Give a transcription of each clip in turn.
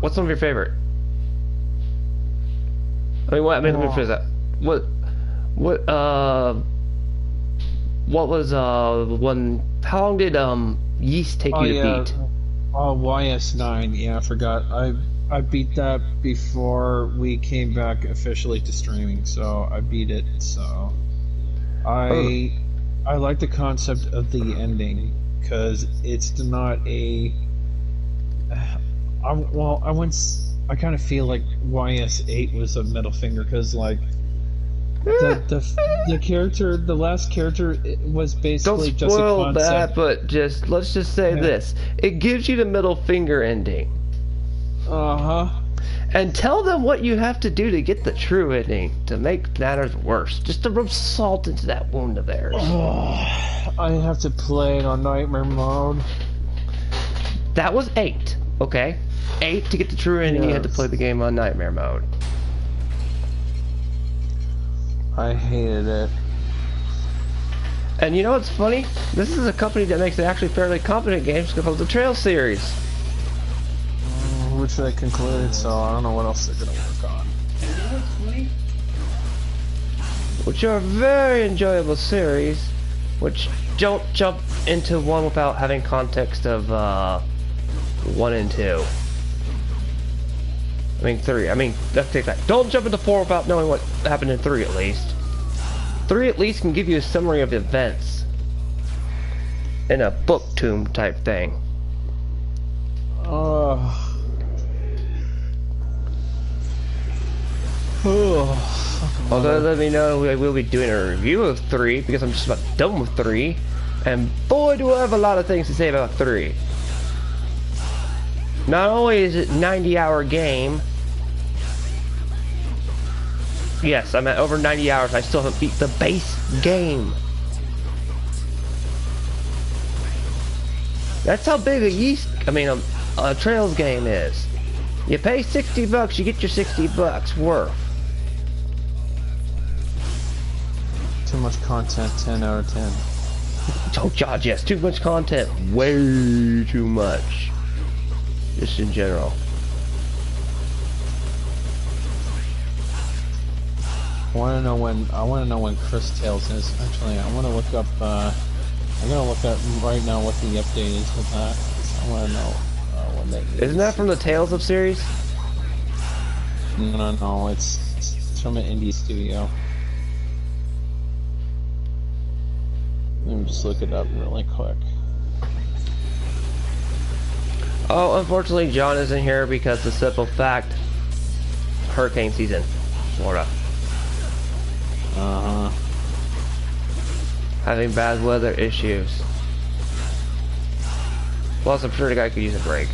What's some of your favorite? I mean, what? I mean, let me phrase that. What? What? What was one? How long did Yeast take Oh you to yeah. beat? Oh, YS9. Yeah, I forgot. I beat that before we came back officially to streaming, so I beat it. So Oh, I I like the concept of the ending because it's not a. I once I kind of feel like YS8 was a middle finger because like the eh, the the character, the last character, it was don't basically just a spoil concept. that, but just let's just say Yeah. this: it gives you the middle finger ending, Uh-huh. and tell them what you have to do to get the true ending to make matters worse. Just to rub salt into that wound of theirs. Oh, I have to play it on nightmare mode. That was 8, okay? 8 to get the true ending, you had to play Yes. the game on nightmare mode. I hated it. And you know what's funny? This is a company that makes actually fairly competent games called the Trail series, Which I concluded, so I don't know what else they're gonna work on. which are a very enjoyable series, which don't jump into one without having context of 1 and 2. I mean 3. I mean, let's take that. Don't jump into 4 without knowing what happened in 3 at least. 3 at least can give you a summary of events in a book tomb type thing. Oh. Oh. Although Mother. let me know I will be doing a review of 3 because I'm just about done with 3. And boy do I have a lot of things to say about 3. Not only is it a 90-hour game. Yes, I'm at over 90 hours. I still haven't beat the base game. That's how big a Trails game is. You pay 60 bucks, you get your 60 bucks worth. Too much content, 10 out of 10. Oh god, yes, too much content. Way too much. Just in general. I wanna know when Chris Tales is. Actually, I wanna look up I'm gonna look up right now what the update is with that. I wanna know when that is. Isn't that from the Tales of series? No, it's from an indie studio. Let me just look it up really quick. Oh, unfortunately John isn't here because the simple fact, hurricane season, Florida. Uh-huh. Having bad weather issues. Plus, I'm sure the guy could use a break.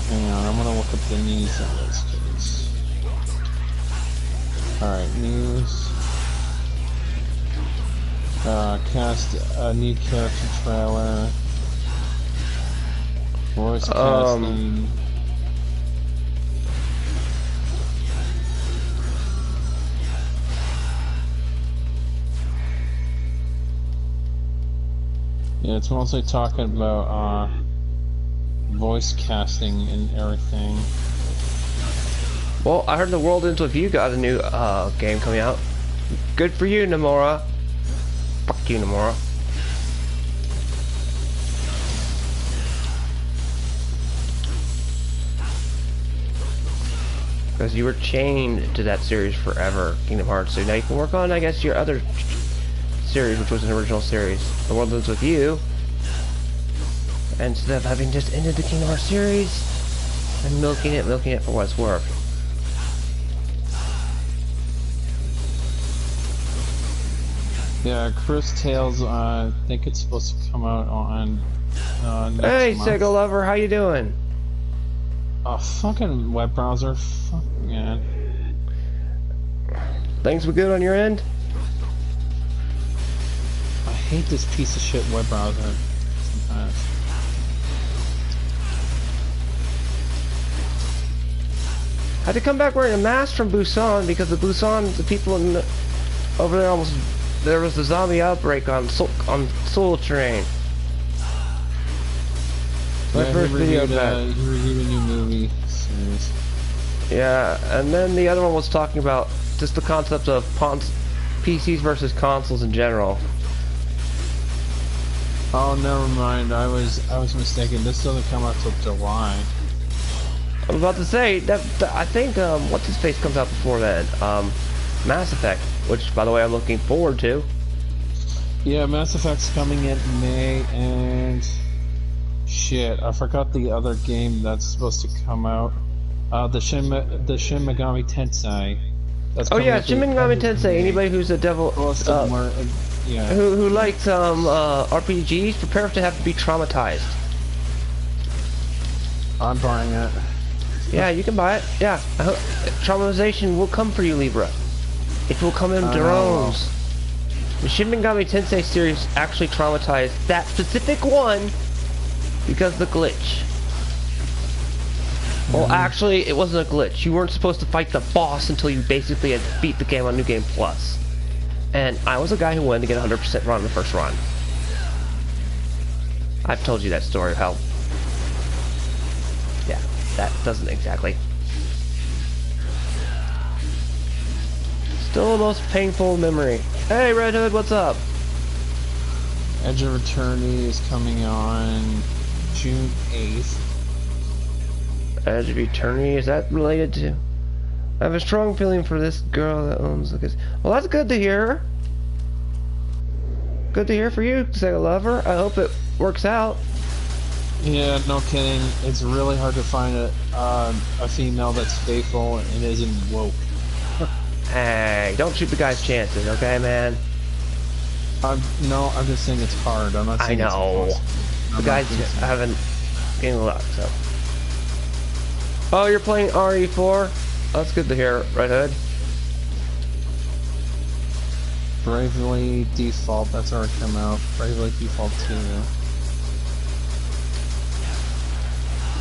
Hang on, I'm gonna look up the news in this case. Alright, news. Cast a new character trailer. Voice casting. Yeah, it's mostly talking about voice casting and everything. Well, I heard the World Ends With You got a new game coming out. Good for you, Nomura. Fuck you, Nomura. Because you were chained to that series forever, Kingdom Hearts. So now you can work on, I guess, your other series, which was an original series. The World Ends With You. And instead of having just ended the Kingdom Hearts series and milking it for what it's worth. Yeah, Chris Tales, I think it's supposed to come out on next Hey, month. Sega Lover, how you doing? Oh, fucking web browser. Fuck, man. Things were good on your end? I hate this piece of shit web browser sometimes. had to come back wearing a mask from Busan because the people over there almost... There was a zombie outbreak on Seoul Train. My first video back. He reviewed a new movie series. Yeah, and then the other one was talking about just the concept of PCs versus consoles in general. Oh, never mind. I was mistaken. This doesn't come out till July. I'm about to say that I think what's his face comes out before then. Mass Effect, which by the way I'm looking forward to. Yeah, Mass Effect's coming in May, and shit, I forgot the other game that's supposed to come out. The Shin Megami Tensei. That's oh yeah, Shin Megami Tensei. Anybody who's a devil, yeah, who likes RPGs, prepare to have to be traumatized. I'm buying it. Yeah, you can buy it. Yeah, traumatization will come for you, Libra. It will come in drones. The Shin Megami Tensei series actually traumatized that specific one because of the glitch. Well, actually, it wasn't a glitch. You weren't supposed to fight the boss until you basically had beat the game on New Game Plus. And I was a guy who wanted to get 100% run in the first run. I've told you that story of how... Yeah, that doesn't exactly... Still the most painful memory. Hey, Red Hood, what's up? Edge of Eternity is coming on June 8th. Edge of Eternity, is that related to... I have a strong feeling for this girl that owns the... Well, that's good to hear. Good to hear for you, Sega Lover. I hope it works out. Yeah, no kidding. It's really hard to find a female that's faithful and isn't woke. Hey, don't shoot the guy's chances, okay, man? No, I'm just saying it's hard. I'm not saying I know. It's the guys haven't gained luck, so... Oh, you're playing RE4? That's good to hear, Red Hood. Bravely Default, that's already come out. Bravely Default 2.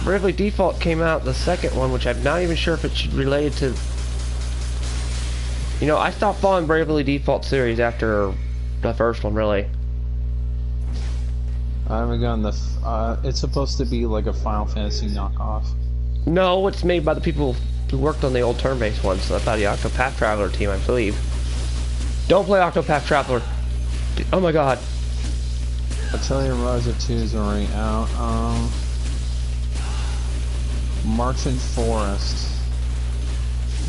Bravely Default came out, the second one, which I'm not even sure if it's related to... You know, I stopped following Bravely Default series after the first one, really. I haven't gotten the... it's supposed to be like a Final Fantasy knockoff. No, it's made by the people who worked on the old turn-based ones, so by the Octopath Traveler team, I believe. Don't play Octopath Traveler. Oh my god. Atelier Rosa 2 is already out. Marching Forest.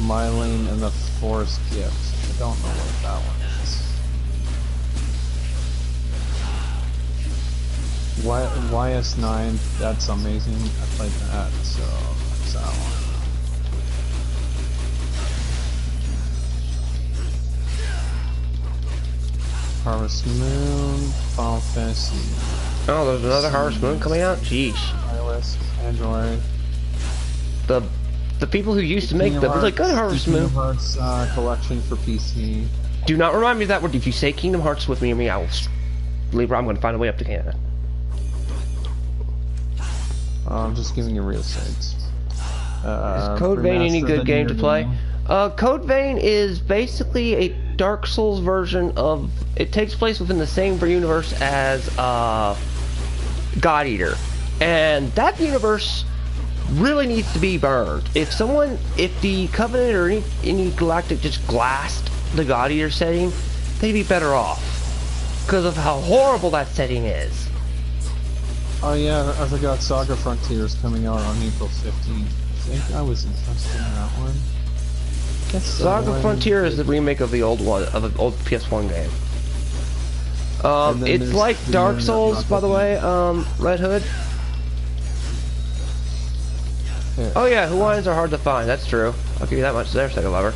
Mylene and the Forest Gift. I don't know what that one is. YS9, that's amazing. I played that, so that's that one. Harvest Moon, Final Fantasy. Oh, there's another Harvest Moon coming out? Jeez. iOS, Android. The people who used to make the really good Harvest Moon. Kingdom Hearts collection for PC. Do not remind me of that word. If you say Kingdom Hearts with me or me, I will leave. I'm going to find a way up to Canada. I'm just giving you real estates. Is Code Vein any good game to play? Code Vein is basically a Dark Souls version of... It takes place within the same universe as God Eater. And that universe really needs to be burned. If the Covenant or any Galactic just glassed the God Eater setting, they'd be better off. Because of how horrible that setting is. Oh yeah, I forgot Saga Frontier is coming out on April 15th. I think I was interested in that one. Saga Frontier is the remake of the old one, of an old PS1 game. It's like Dark Souls, by the way, Red Hood. Yeah. Oh yeah, Hawaiians are hard to find, that's true. I'll give you that much there, Sega Lover.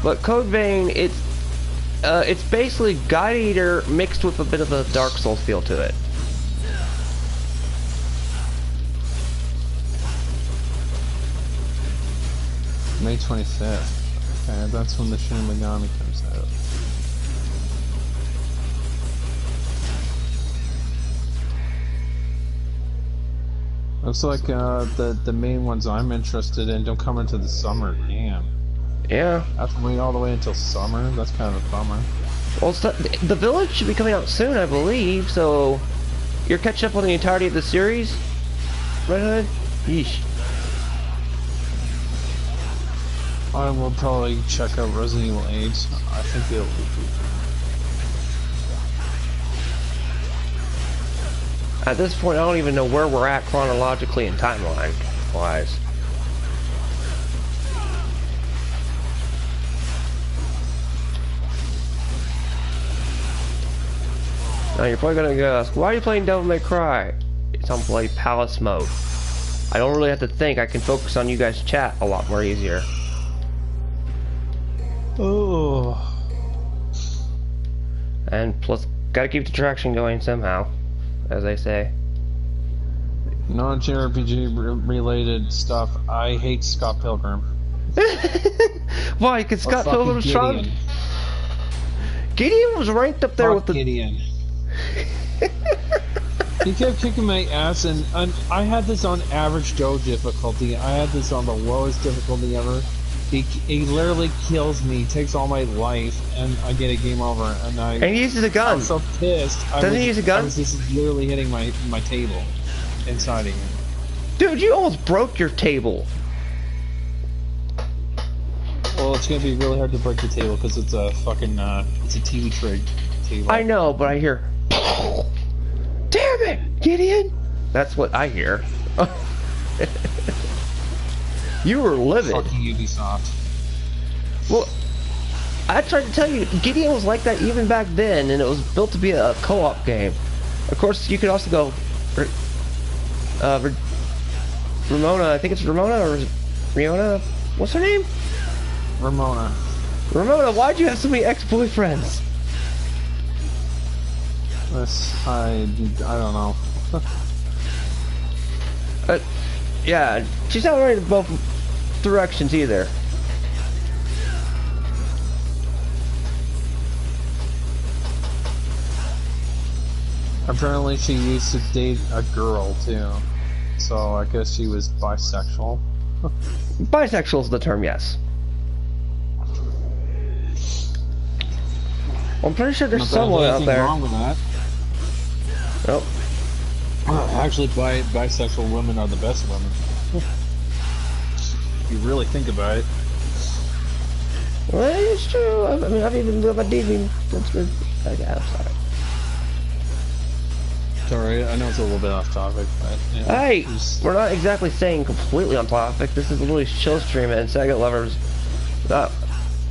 But Code Vein, it's basically God Eater mixed with a bit of a Dark Souls feel to it. May 25th. Okay, that's when the Shin Megami comes out. Looks like the main ones I'm interested in don't come into the summer. Damn. Yeah. I have to wait all the way until summer. That's kind of a bummer. Well, the Village should be coming out soon, I believe. So you're catching up on the entirety of the series, Red Hood? Yeesh. I will probably check out Resident Evil 8. I think it'll be At this point, I don't even know where we're at chronologically and timeline-wise. Now you're probably gonna ask, why are you playing Devil May Cry? It's on play Palace mode. I don't really have to think, I can focus on you guys' chat a lot more easier. Oh. And plus, gotta keep the traction going somehow, as they say. Non-JRPG related stuff. I hate Scott Pilgrim. Why? Because Scott Pilgrim's strong? Gideon was ranked up there with the... Gideon. He kept kicking my ass, and I had this on average Joe difficulty. I had this on the lowest difficulty ever. He literally kills me, takes all my life, and I get a game over. And he uses a gun. I'm so pissed. Doesn't he use a gun? I was just literally hitting my table inside of him. Dude, you almost broke your table. Well, it's gonna be really hard to break the table because it's a fucking it's a TV trig table. I know, but I hear, damn it, Gideon. That's what I hear. You were livid. Fucking Ubisoft. Well, I tried to tell you, Gideon was like that even back then, and it was built to be a co-op game. Of course, you could also go, Ramona, I think it's Ramona or Riona? What's her name? Ramona. Ramona, why'd you have so many ex-boyfriends? I don't know. Yeah, she's not right in both directions either. Apparently she used to date a girl too, so I guess she was bisexual. Bisexual is the term, yes. I'm pretty sure there's someone out there. Wrong with that. Nope. Actually, bisexual women are the best women. If you really think about it. Well, it's true. I mean, I've even lived my dating. Okay, I'm sorry. It's alright, I know it's a little bit off topic, but... Yeah, hey! We're not exactly saying completely on topic. This is a really chill stream, and Sega lovers...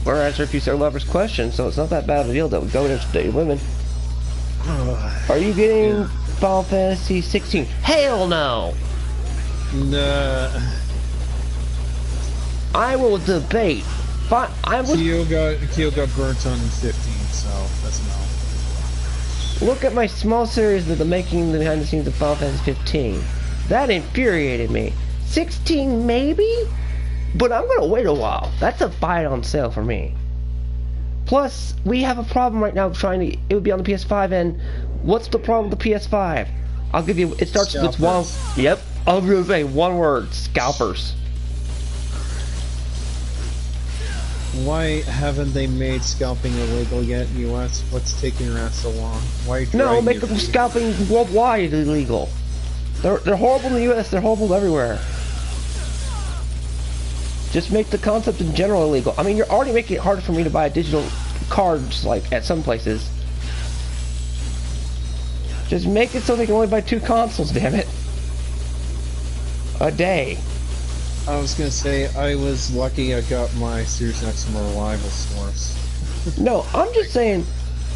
we're answering a few Sega lovers' questions, so it's not that bad of a deal that we go into dating women. Are you getting Final Fantasy 16? Hell no! Nah. I will debate. Kyo got burnt on 15, so that's no. Look at my small series of the making behind the scenes of Final Fantasy 15. That infuriated me. 16 maybe? But I'm gonna wait a while. That's a buy it on sale for me. Plus, we have a problem right now trying to... It would be on the PS5, and what's the problem with the PS5? I'll give you... It starts with one... Yep. I was gonna say one word. Scalpers. Why haven't they made scalping illegal yet in the US? What's taking your ass so long? Why? No, make them scalping worldwide illegal. They're horrible in the US. They're horrible everywhere. Just make the concept in general illegal. I mean, you're already making it harder for me to buy a digital cards, like at some places. Just make it so they can only buy 2 consoles, damn it. A day. I was gonna say, I was lucky I got my Series X from a reliable source. No, I'm just saying,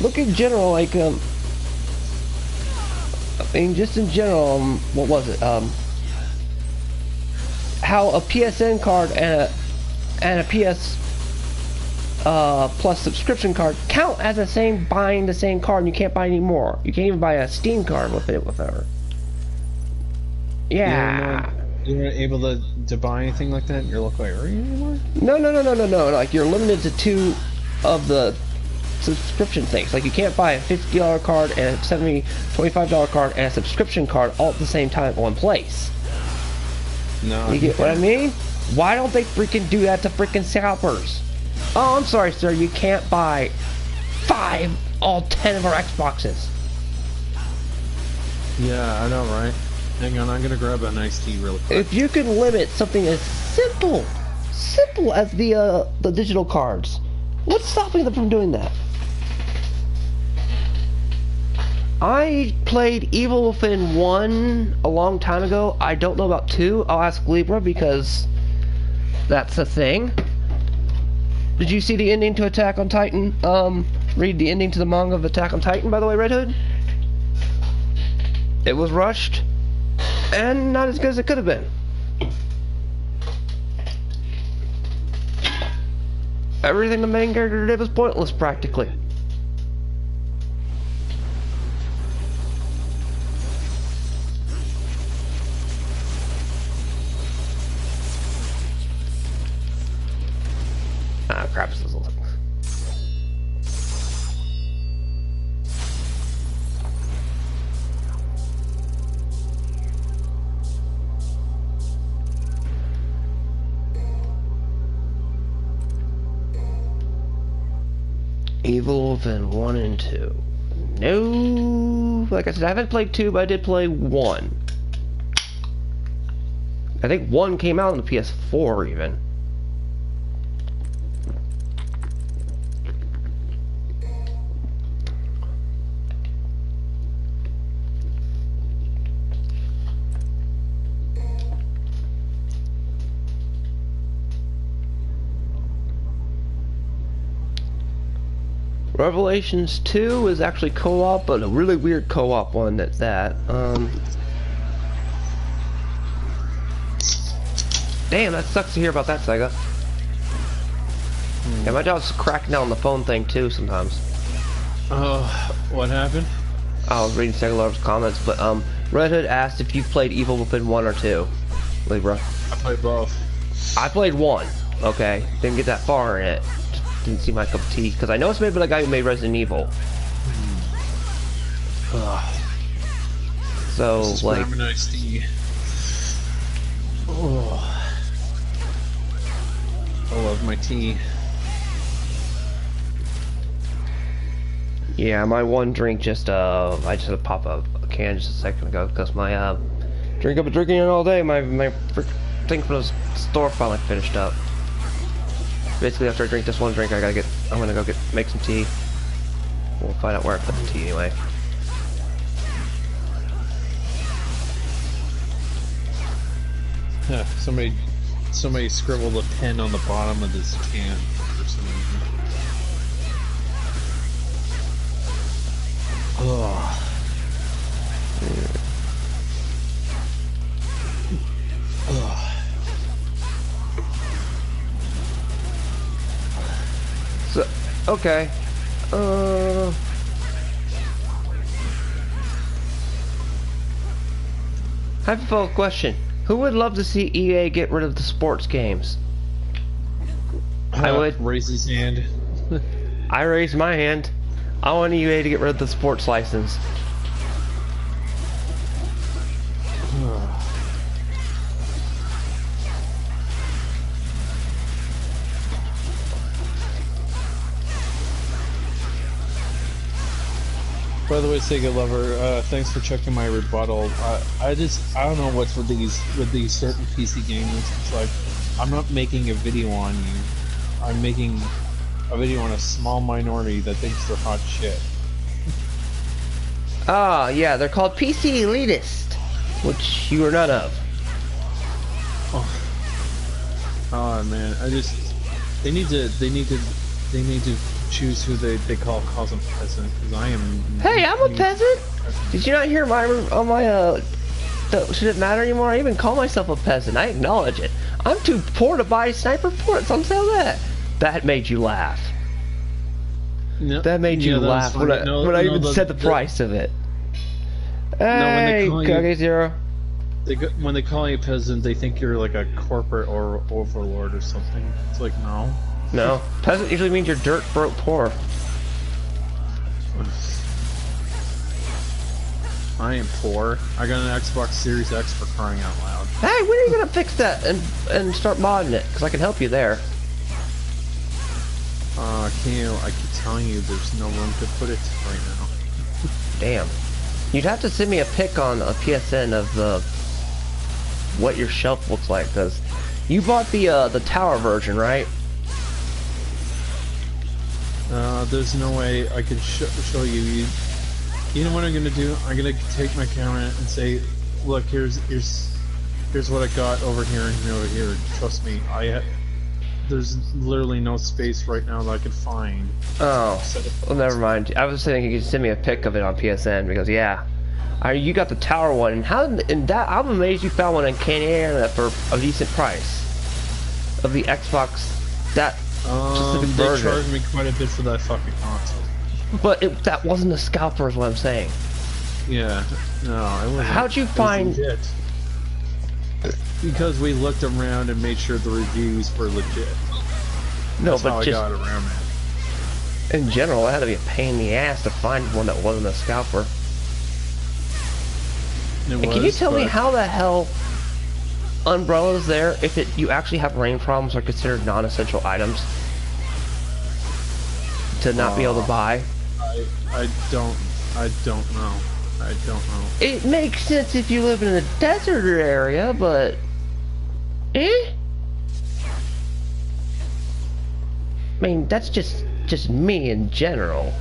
look in general, like, I mean, just in general, what was it, how a PSN card and a PS Plus subscription card count as the same, buying the same card, and you can't buy any more. You can't even buy a Steam card with it, with her. Yeah. You're not able to buy anything like that in your local area anymore? No. Like, you're limited to 2 of the subscription things. Like, you can't buy a $50 card and a $25 card and a subscription card all at the same time in one place. No. You get what I mean? Why don't they freaking do that to freaking scalpers? Oh, I'm sorry, sir. You can't buy 10 of our Xboxes. Yeah, I know, right? Hang on, I'm gonna grab an iced tea real quick. If you can limit something as simple as the digital cards, what's stopping them from doing that? I played Evil Within 1 a long time ago. I don't know about 2. I'll ask Libra because that's a thing. Did you see the ending to Attack on Titan? Read the ending to the manga of Attack on Titan, by the way, Red Hood? It was rushed and not as good as it could have been. Everything the main character did was pointless, practically. Ah, crap, this is a little... Evil Within 1 and 2. No, like I said, I haven't played 2, but I did play 1. I think 1 came out on the PS4 even. Revelations 2 is actually co-op, but a really weird co-op one at that. Damn, that sucks to hear about that, Sega. Yeah, my dog's cracking down on the phone thing too sometimes. What happened? I was reading Sega Love's comments, but Red Hood asked if you've played Evil Within 1 or 2. Libra. I played both. I played 1. Okay, didn't get that far in it. Didn't seem my cup of tea, because I know it's made by the guy who made Resident Evil. So, like... Iced tea. Oh. I love my tea. Yeah, my one drink just, I just had to pop a can just a second ago, because my, drink I've been drinking it all day, my thing from the store finally finished up. Basically, after I drink this one drink, I'm gonna go make some tea. We'll find out where I put the tea anyway. Yeah, somebody scribbled a pen on the bottom of this can for some reason. Oh. Oh. So, okay. Hypothetical question. Who would love to see EA get rid of the sports games? I would. Raise his hand. I raised my hand. I want EA to get rid of the sports license. By the way, Sega Lover, thanks for checking my rebuttal. I don't know what's with these certain PC gamers. It's like, I'm not making a video on you. I'm making a video on a small minority that thinks they're hot shit. Ah, yeah, they're called PC elitist, which you are none of. Oh man, they need to choose who they calls them peasant, because I am... Hey, I'm a peasant! Did you not hear my, should it matter anymore? I even call myself a peasant. I acknowledge it. I'm too poor to buy sniper ports, I'll tell that. That made you laugh. No, that made you laugh when I even said the price of it. Hey, Kage Zero. When they call you peasant, they think you're like a corporate or overlord or something. It's like, no. No, peasant usually means you're dirt broke poor. I am poor. I got an Xbox Series X for crying out loud. Hey, when are you gonna fix that and start modding it? Because I can help you there. I keep telling you there's no room to put it right now. Damn. You'd have to send me a pic on a PSN of the what your shelf looks like, because you bought the tower version, right? There's no way I can show you. You know what I'm gonna do? I'm gonna take my camera and say, look, here's what I got over here and over here. Trust me, there's literally no space right now that I could find. Oh, well, never mind. I was saying you could send me a pic of it on PSN, because yeah, you got the tower one, and I'm amazed you found one in Canada for a decent price of the Xbox that specific they version. charged me quite a bit for that fucking console. But that wasn't a scalper, is what I'm saying. Yeah, no, it wasn't. How'd you find? Because we looked around and made sure the reviews were legit. No, That's but how I just got around it. in general, it had to be a pain in the ass to find one that wasn't a scalper. And can you tell me how the hell umbrellas there, if you actually have rain problems, are considered non-essential items to not be able to buy? I don't know. I don't know. It makes sense if you live in a desert area, but I mean, that's just me in general.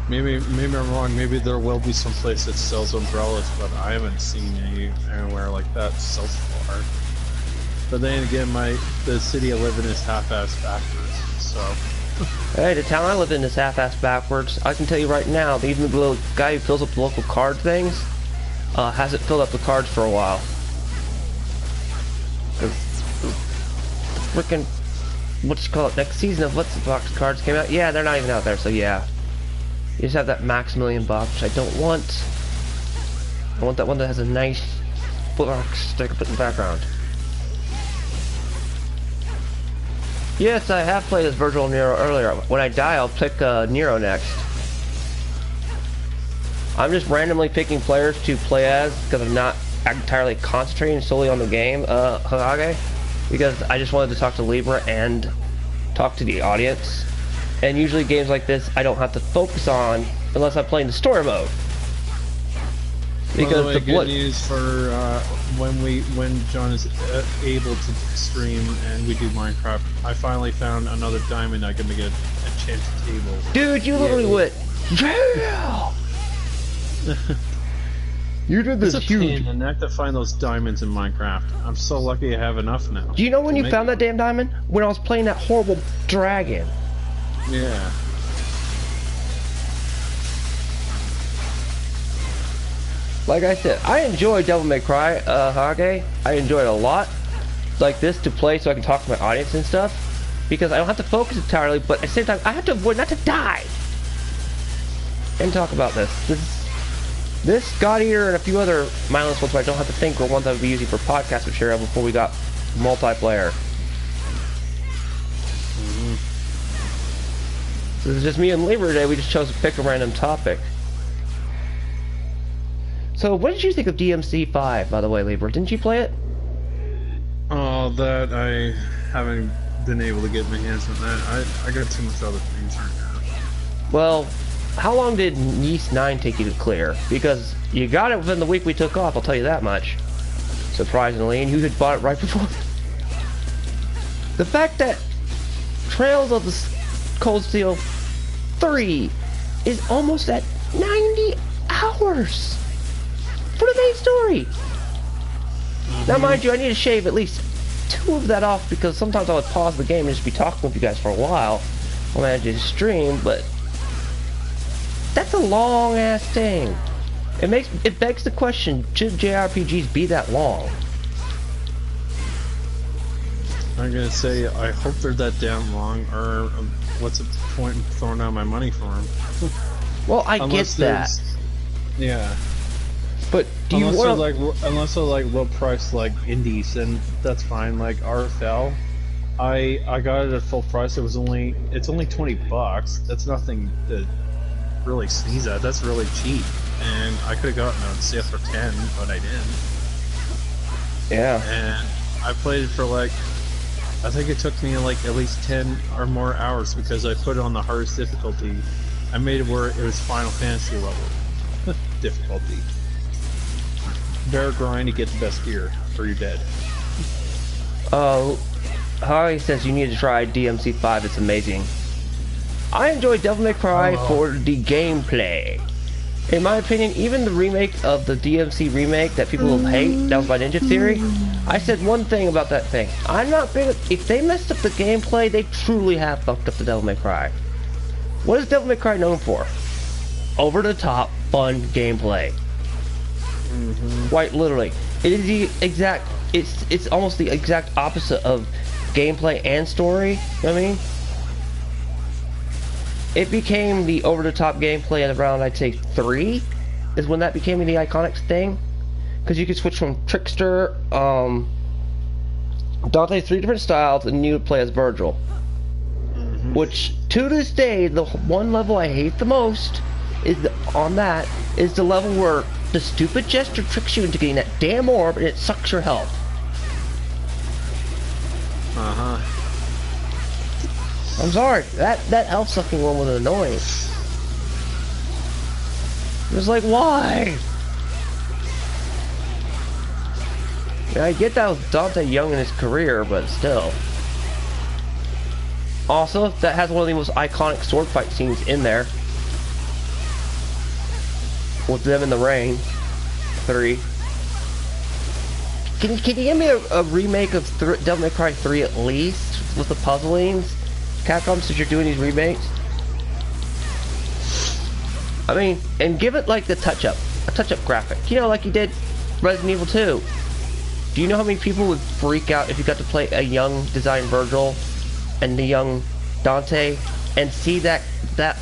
Maybe I'm wrong. Maybe there will be some place that sells umbrellas, but I haven't seen anywhere like that so far. But then again, the city I live in is half-assed backwards, so. Hey, the town I live in is half-assed backwards. I can tell you right now, even the little guy who fills up the local card things hasn't filled up the cards for a while. Freaking, what's it called? Next season of What's the Box cards came out. Yeah, they're not even out there, so yeah. You just have that Maximilian box, which I don't want. I want that one that has a nice box sticker put in the background. Yes, I have played as Virgil Nero earlier. When I die, I'll pick Nero next. I'm just randomly picking players to play as because I'm not entirely concentrating solely on the game, Hagage. Because I just wanted to talk to Libra and talk to the audience. And usually games like this, I don't have to focus on unless I'm playing the story mode. Because by the way, good news for when John is able to stream and we do Minecraft. I finally found another diamond I can make an enchanted table. Dude, you literally went, yeah! You did this huge. It's a pain in the neck to find those diamonds in Minecraft. I'm so lucky I have enough now. Do you know when you found that damn diamond? When I was playing that horrible dragon. Yeah. Like I said, I enjoy Devil May Cry, Hage. I enjoy it a lot. Like this to play so I can talk to my audience and stuff. Because I don't have to focus entirely, but at the same time, I have to avoid not to die. And talk about this. This God Eater and a few other mindless ones I don't have to think were ones I would be using for podcast material before we got multiplayer. This is just me and Libra today. We just chose to pick a random topic. So, what did you think of DMC5, by the way, Libra? Didn't you play it? Oh, that I haven't been able to get my hands on that. I got too much other things right now. Well, how long did Yeast 9 take you to clear? Because you got it within the week we took off, I'll tell you that much. Surprisingly, and you had bought it right before. The fact that Trails of the Cold Steel 3 is almost at 90 hours for the main story. Now, mind you, I need to shave at least 2 of that off because sometimes I would pause the game and just be talking with you guys for a while when I did stream, but that's a long ass thing. It begs the question, should JRPGs be that long? I'm gonna say I hope they're that damn long, or what's the point in throwing out my money for them? Well, I get that. Yeah. But do you want unless they're like low price like indies, then that's fine. Like RFL, I got it at full price. It's only $20. That's nothing to really sneeze at. That's really cheap. And I could have gotten it on sale for 10, but I didn't. Yeah. And I played it for like, I think it took me like at least 10 or more hours because I put it on the hardest difficulty. I made it where it was Final Fantasy level difficulty. Bear grind to get the best gear, or you're dead. Harry says you need to try DMC5, it's amazing. I enjoy Devil May Cry for the gameplay. In my opinion, even the remake of the DMC remake that people hate, that was my Ninja Theory, I said one thing about that thing. I'm not big, if they messed up the gameplay, they truly have fucked up the Devil May Cry. What is Devil May Cry known for? Over the top, fun gameplay. Quite literally. It is the exact, it's almost the exact opposite of gameplay and story, you know what I mean? It became the over-the-top gameplay at around, I'd say, 3, is when that became the iconic thing. Because you could switch from Trickster, Dante, 3 different styles, and you would play as Virgil. Which, to this day, the one level I hate the most is is the level where the stupid jester tricks you into getting that damn orb and it sucks your health. I'm sorry, that health sucking one was annoying. It was like, why? Yeah, I get that with Dante young in his career, but still. Also, that has one of the most iconic sword fight scenes in there. With them in the rain. 3. Can you give me a remake of Devil May Cry 3 at least? With the puzzlings? Capcom, since you're doing these remakes? I mean, and give it like the touch-up. A touch-up graphic. You know, like you did Resident Evil 2. Do you know how many people would freak out if you got to play a young designed Virgil and the young Dante and see that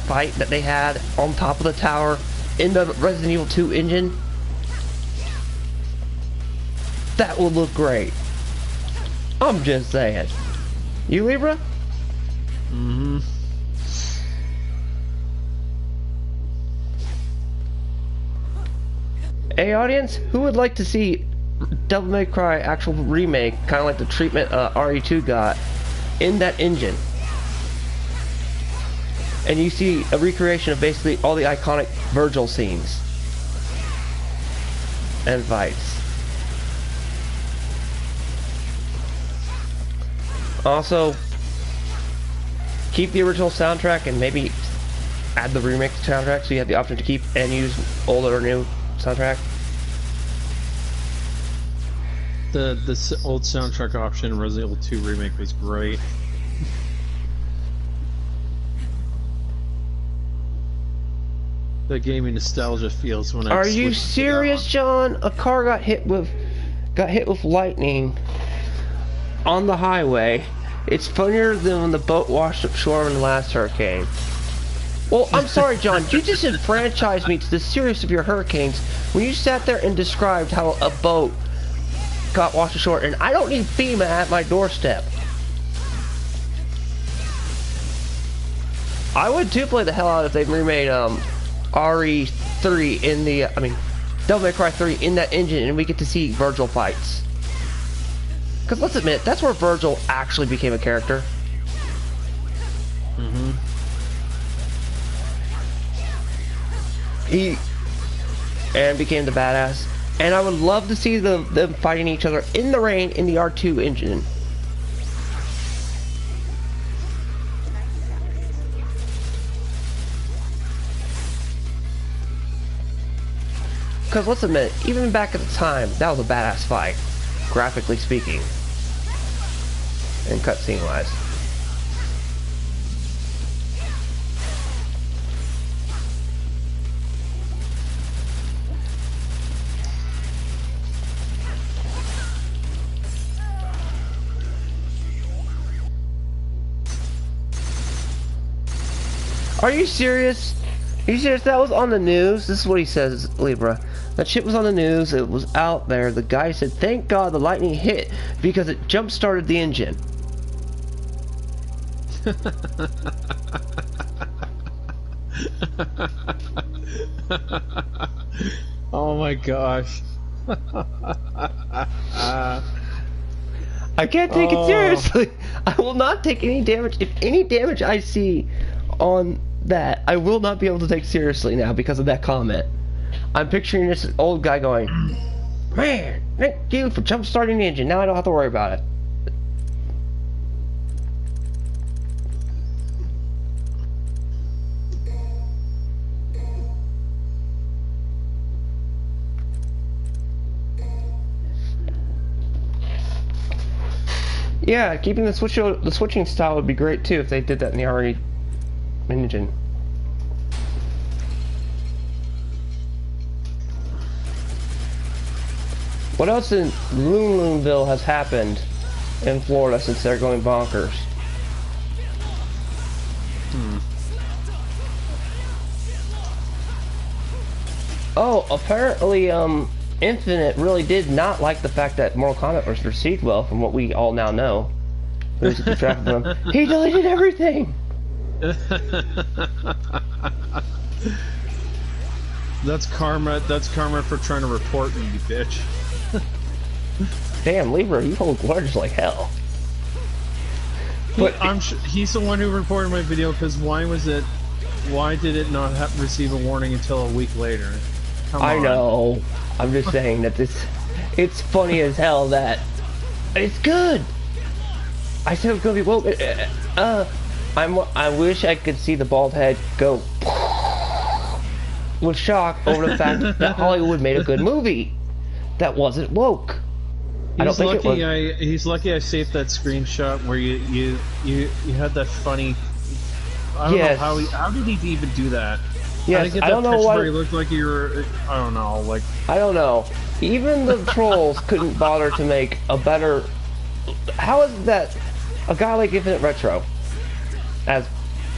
fight that they had on top of the tower in the Resident Evil 2 engine? That would look great. I'm just saying. You, Libra? Hey audience, who would like to see Devil May Cry actual remake, kind of like the treatment RE2 got, in that engine? And you see a recreation of basically all the iconic Virgil scenes and fights. Also, keep the original soundtrack and maybe add the remix soundtrack so you have the option to keep and use old or new soundtrack. The old soundtrack option in Resident Evil 2 remake was great. That gave me nostalgia feels when I. Are you serious, John? A car got hit with lightning on the highway. It's funnier than when the boat washed up shore in the last hurricane. Well, I'm sorry, John. You just enfranchised me to the serious of your hurricanes when you sat there and described how a boat got washed ashore, and I don't need FEMA at my doorstep. I would too play the hell out if they remade RE3 in the, Devil May Cry 3 in that engine, and we get to see Virgil fights. Because let's admit, that's where Virgil actually became a character. He became the badass. And I would love to see them fighting each other in the rain in the R2 engine. Because let's admit, even back at the time, that was a badass fight, graphically speaking, and cutscene wise. Are you serious? Are you serious? That was on the news. This is what he says, Libra. That shit was on the news. It was out there. The guy said, "Thank God the lightning hit because it jump-started the engine." Oh my gosh. I can't take it seriously. I will not take any damage. If any damage I see on that, I will not be able to take seriously now because of that comment. I'm picturing this old guy going, "Man, thank you for jump starting the engine. Now I don't have to worry about it." Yeah, keeping the switching style would be great too if they did that in the RE engine. What else in Loonville has happened in Florida since they're going bonkers? Oh, apparently, Infinite really did not like the fact that Mortal Kombat was received well, from what we all now know. Who's keep track of him? He deleted everything. That's karma. That's karma for trying to report me, you bitch. Damn, Libra, you hold grudge like hell. But he's the one who reported my video. Because why did it not receive a warning until a week later? Come on. I know. I'm just saying that it's funny as hell that it's good. I said it was gonna be woke. I wish I could see the bald head go with shock over the fact that Hollywood made a good movie that wasn't woke. He's lucky I saved that screenshot where you had that funny. I don't know how did he even do that? Yes, I don't know why. He looked like you were. I don't know. Like I don't know. Even the trolls couldn't bother to make a better. How is that? A guy like Infinite Retro, as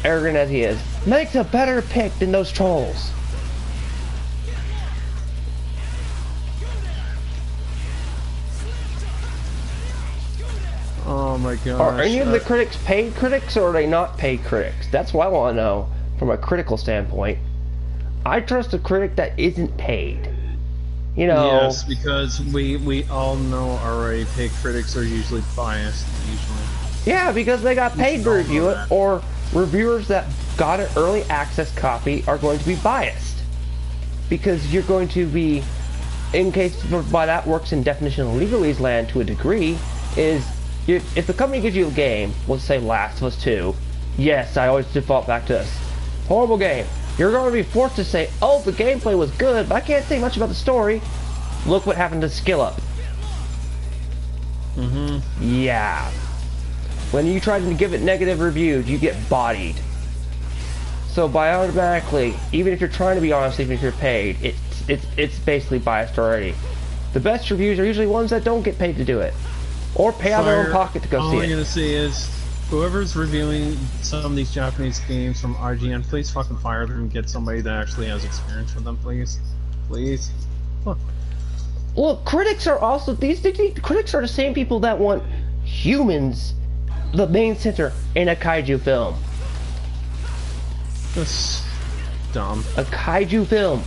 arrogant as he is, makes a better pick than those trolls. Oh my gosh. Are any of the critics paid critics, or are they not paid critics? That's what I want to know from a critical standpoint. I trust a critic that isn't paid. You know. Yes, because we all know already paid critics are usually biased, usually. Yeah, because they got paid to review it, or reviewers that got an early access copy are going to be biased. Because you're going to be, in case by that works in definition of legalese land to a degree, is if the company gives you a game, let's say Last of Us 2, yes, I always default back to this. Horrible game. You're going to be forced to say, oh, the gameplay was good, but I can't say much about the story. Look what happened to Skill Up. Yeah. When you try to give it negative reviews, you get bodied. So by automatically, even if you're trying to be honest, even if you're paid, it's basically biased already. The best reviews are usually ones that don't get paid to do it. Or pay out of their own pocket to go see it. All I'm going to say is, whoever's reviewing some of these Japanese games from IGN, please fucking fire them and get somebody that actually has experience with them, please. Please. Look. Look, critics are also, these critics are the same people that want humans, the main center, in a kaiju film. That's dumb. A kaiju film.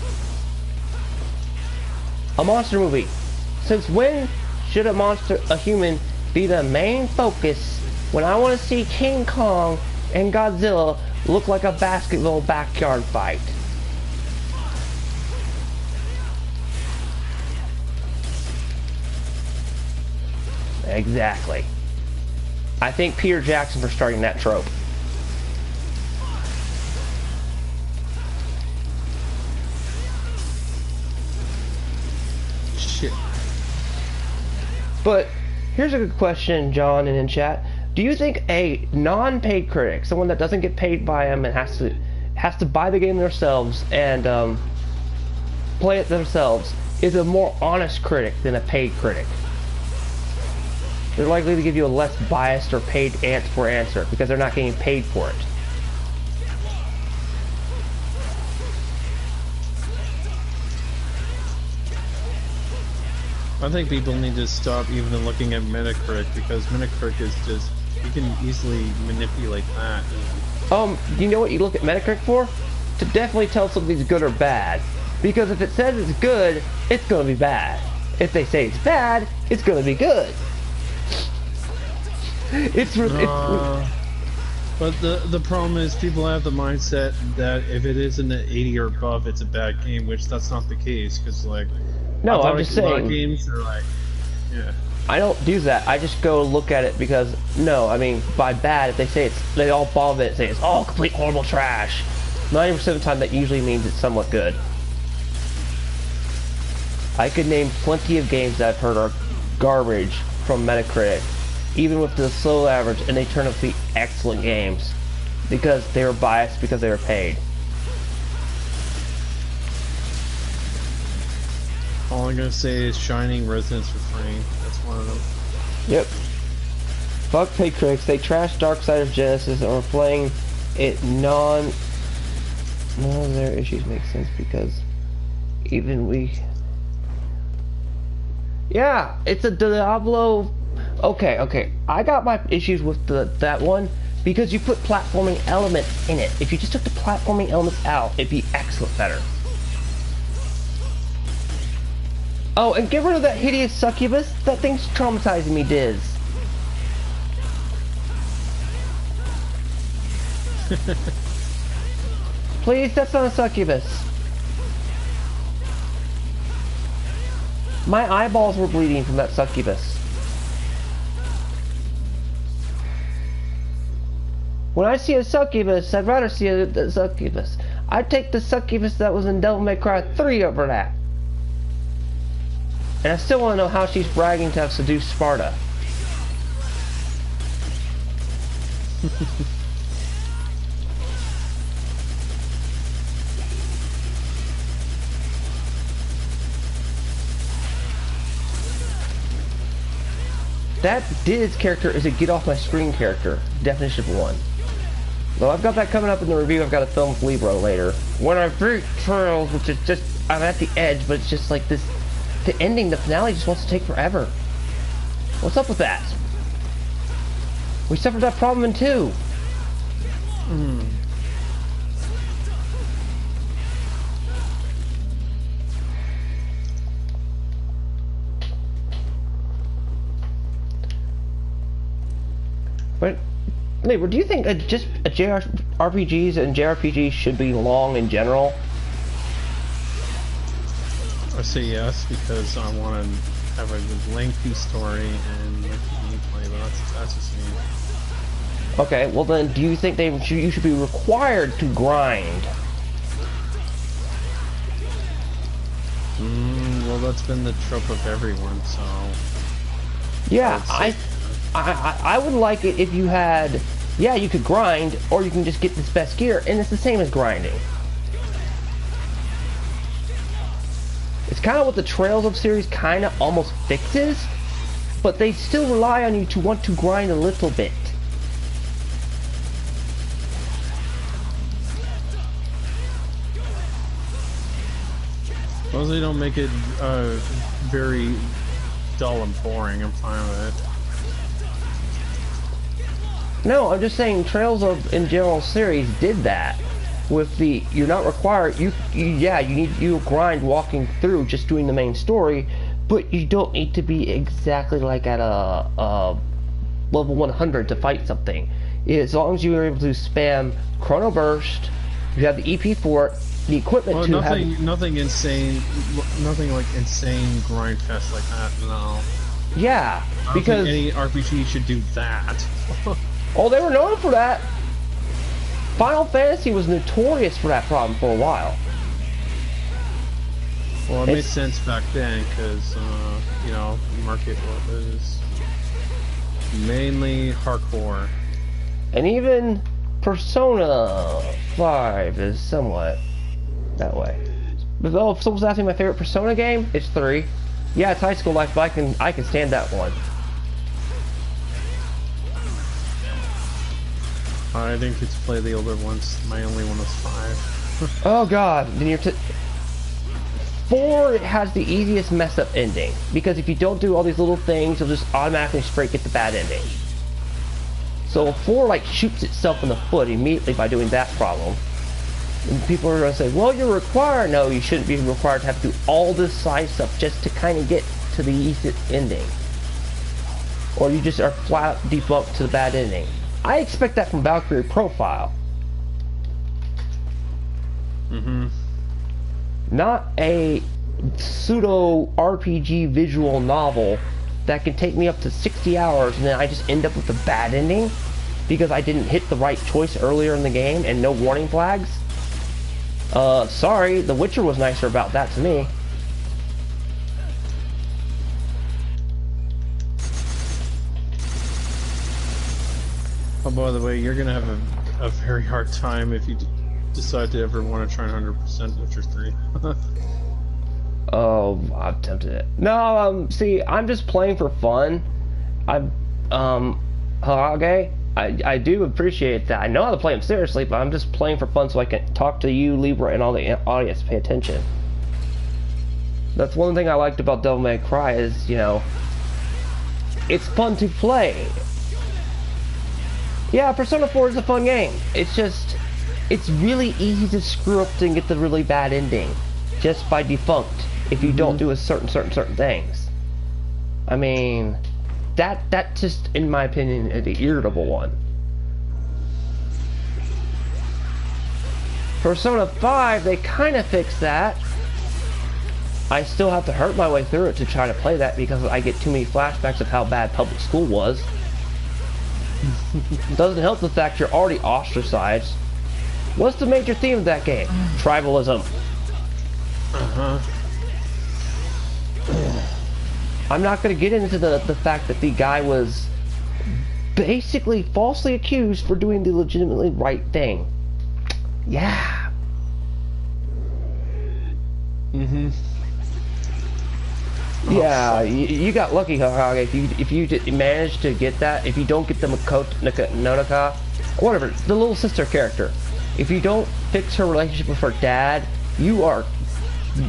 A monster movie. Since when should a human be the main focus when I want to see King Kong and Godzilla look like a basketball backyard fight? Exactly. I think Peter Jackson for starting that trope. Shit. But here's a good question, John, and in chat. Do you think a non-paid critic, someone that doesn't get paid by them and has to buy the game themselves and play it themselves, is a more honest critic than a paid critic? They're likely to give you a less biased or paid answer because they're not getting paid for it. I think people need to stop even looking at Metacritic, because Metacritic is just, you can easily manipulate that. You know what you look at Metacritic for? to definitely tell something's good or bad. Because if it says it's good, it's going to be bad. If they say it's bad, it's going to be good. But the problem is people have the mindset that if it isn't an 80 or above, it's a bad game, which that's not the case. Because like, no, I'm just saying. A lot of games are like, yeah. I don't do that. I just go look at it because no, I mean by bad, if they say they all bomb it, say it's all complete horrible trash. 90% of the time, that usually means it's somewhat good. I could name plenty of games that I've heard are garbage from Metacritic, even with the slow average, and they turn out to be excellent games because they were biased because they were paid. All I'm gonna say is Shining Resonance Refrain. That's one of them. Yep. Fuck paid critics. They trashed Dark Side of Genesis and were playing it None of their issues make sense because even we. Yeah, it's a Diablo. Okay. I got my issues with that one because you put platforming elements in it. If you just took the platforming elements out, it'd be excellent better. Oh, and get rid of that hideous succubus. That thing's traumatizing me, Diz. Please, that's not a succubus. My eyeballs were bleeding from that succubus. When I see a succubus, I'd rather see a succubus. I'd take the succubus that was in Devil May Cry 3 over that. And I still want to know how she's bragging to have seduced Sparta. That Diz character is a get off my screen character. Definition of one. Well, I've got that coming up in the review. I've got a film with Libro later. When I beat Trails, which is just, I'm at the edge, but it's just like this, the ending, the finale just wants to take forever. What's up with that? We suffered that problem in 2. But, Labor, do you think just JRPGs and JRPGs should be long in general? I say yes because I want to have a lengthy story and lengthy gameplay, but that's just me. Okay, well then, do you think you should be required to grind? Well, that's been the trope of everyone, so... Yeah, I would like it if you had, yeah, you could grind, or you can just get this best gear, and it's the same as grinding. It's kind of what the Trails of series kind of almost fixes, but they still rely on you to want to grind a little bit. As long as they don't make it very dull and boring, I'm fine with it. No, I'm just saying Trails of in general series did that with the you're not required you grind walking through just doing the main story, but you don't need to be exactly like at a level 100 to fight something. As long as you are able to spam Chrono Burst, you have the EP for it, the equipment to have nothing insane, nothing like insane grind fest like that. No. Yeah, because any RPG should do that. Oh, they were known for that. Final Fantasy was notorious for that problem for a while. Well, it made sense back then because, you know, the market was mainly hardcore. And even Persona 5 is somewhat that way. But though, if someone's asking my favorite Persona game, it's 3. Yeah, it's High School Life, but I can stand that one. I didn't get to play the older ones. My only one was 5. Oh god, then you're 4 has the easiest mess up ending, because if you don't do all these little things, you'll just automatically straight get the bad ending. So 4 like shoots itself in the foot immediately by doing that problem. And people are going to say, well, you're required. No, you shouldn't be required to have to do all this side stuff just to kind of get to the easy ending. Or you just are flat out debunked to the bad ending. I expect that from Valkyrie Profile. Mm-hmm. Not a pseudo RPG visual novel that can take me up to 60 hours and then I just end up with a bad ending because I didn't hit the right choice earlier in the game and no warning flags. Sorry, The Witcher was nicer about that to me. Oh, by the way, you're gonna have a very hard time if you decide to ever want to try 100% Witcher 3. Oh, I've tempted it. No, see, I'm just playing for fun. Harage, I do appreciate that. I know how to play them seriously, but I'm just playing for fun so I can talk to you, Libra, and all the audience pay attention. That's one thing I liked about Devil May Cry is, you know, it's fun to play. Yeah, Persona 4 is a fun game. It's just, it's really easy to screw up and get the really bad ending just by defunct if you don't do a certain things. I mean, that just, in my opinion, is the irritable one. Persona 5, they kind of fixed that. I still have to hurt my way through it to try to play that because I get too many flashbacks of how bad public school was. Doesn't help the fact you're already ostracized. What's the major theme of that game? Tribalism. I'm not going to get into the fact that the guy was basically falsely accused for doing the legitimately right thing. Yeah. Yeah, you got lucky, Harage. If you managed to get that, if you don't get the Nonaka, whatever, the little sister character, if you don't fix her relationship with her dad, you are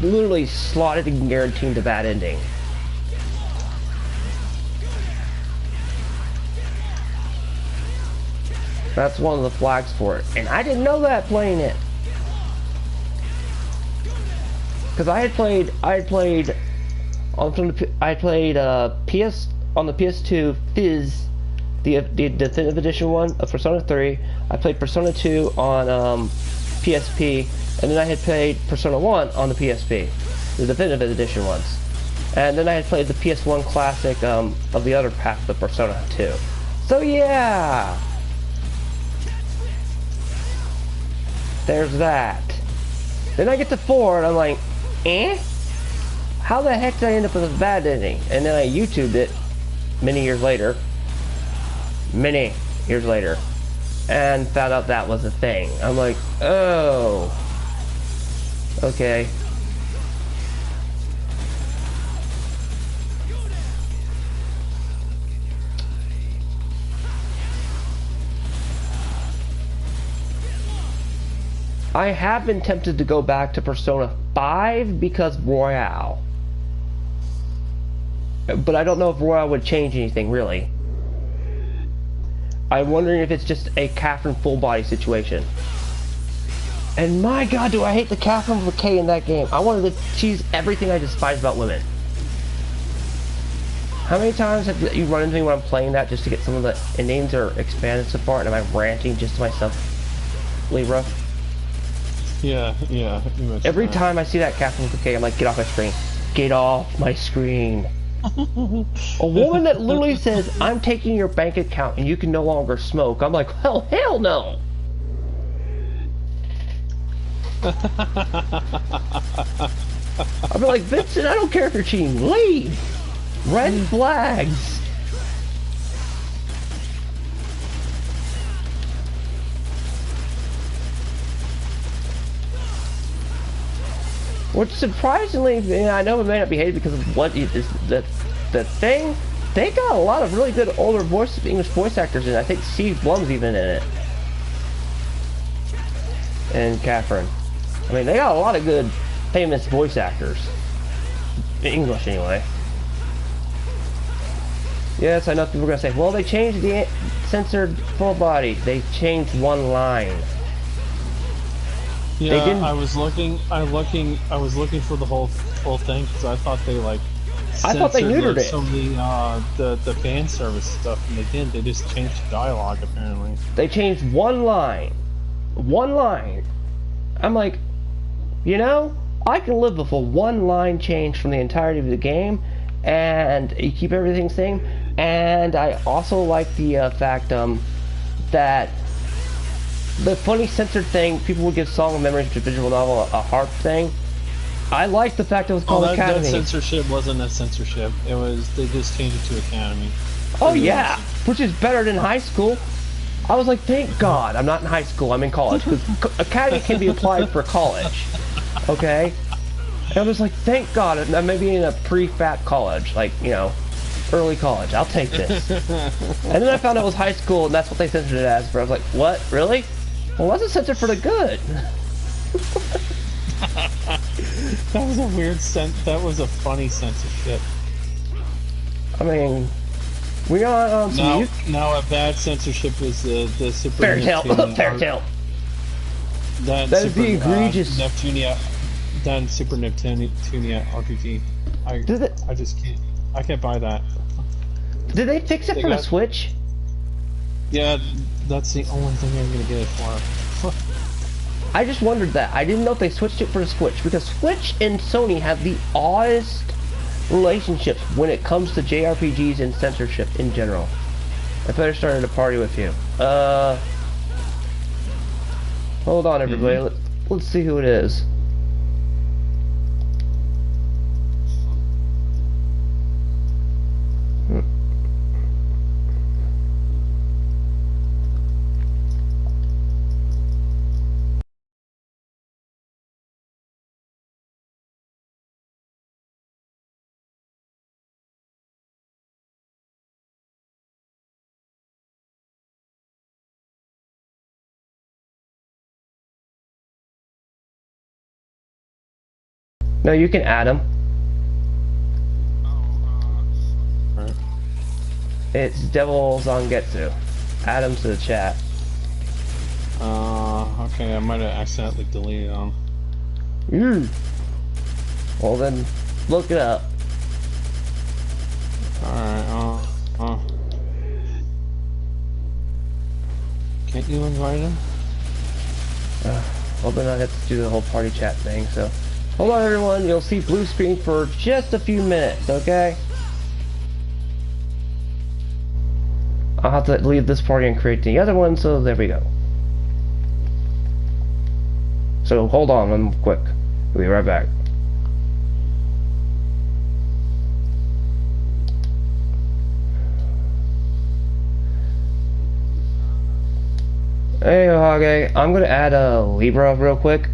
literally slotted and guaranteed the bad ending. That's one of the flags for it, and I didn't know that playing it, because I had played PS on the PS2 Fizz, the definitive edition one of Persona 3. I played Persona 2 on PSP, and then I had played Persona 1 on the PSP, the definitive edition ones. And then I had played the PS1 classic of the other half of the Persona 2. So yeah, there's that. Then I get to 4 and I'm like, eh? How the heck did I end up with a bad ending? And then I YouTubed it many years later, and found out that was a thing. I'm like, oh, okay. I have been tempted to go back to Persona 5 because Royale. But I don't know if Royale would change anything, really. I'm wondering if it's just a Catherine full body situation. And my god, do I hate the Catherine with a K in that game. I wanted to choose everything I despise about women. How many times have you run into me when I'm playing that just to get some of the endings or expanded so far, and am I ranting just to myself, Libra? Yeah. Every time I see that Catherine with a K, I'm like, get off my screen. Get off my screen. A woman that literally says, I'm taking your bank account and you can no longer smoke. I'm like, well, hell no. I'll be like, Vincent, I don't care if you're cheating. Leave. Red flags. Which surprisingly, I know it may not be hated because of what is the thing. They got a lot of really good older English voice actors in it. I think Steve Blum's even in it. And Catherine. I mean, they got a lot of good, famous voice actors. In English, anyway. Yes, I know people are going to say, well, they changed the censored full body. They changed one line. They Yeah, didn't. I was looking for the whole thing because I thought they like I thought they censored neutered like it. some of the fan service stuff, and they didn't. They just changed the dialogue apparently. They changed one line. One line. I'm like, you know, I can live with a one line change from the entirety of the game, and you keep everything the same. And I also like the fact that the funny censored thing, people would give Song of Memories to visual novel a harp thing. I like the fact it was called That Academy. censorship wasn't a censorship. It was they just changed it to Academy. Oh yeah, which is better than high school. I was like, thank God I'm not in high school, I'm in college, because Academy can be applied for college, okay? And I was like, thank God I'm maybe in a pre-fat college, like, you know, early college, I'll take this. And then I found out it was high school, and that's what they censored it as, but I was like, what, really? Well, wasn't censored for the good. That was a weird that was a funny censorship. I mean, we got some now a bad censorship is the Super Fairy Tale. Neptunia. Fairy Tale. That is the egregious Neptunia. Then Super Neptunia RPG. I just can't. I can't buy that. Did they fix it for the Switch? Yeah, that's the only thing I'm gonna get it for. I just wondered that. I didn't know if they switched it for the Switch, because Switch and Sony have the oddest relationships when it comes to JRPGs and censorship in general. I better start a party with you. Hold on, everybody. Let's see who it is. No, you can add him. It's Devil Zangetsu. Add him to the chat. Okay, I might have accidentally deleted them. Well then, look it up. Alright, can't you invite him? Well then I have to do the whole party chat thing, so... Hold on everyone, you'll see blue screen for just a few minutes, okay? I'll have to leave this party and create the other one, so there we go. So hold on, I'm quick. We'll be right back. Hey Hage, I'm gonna add a Libra real quick.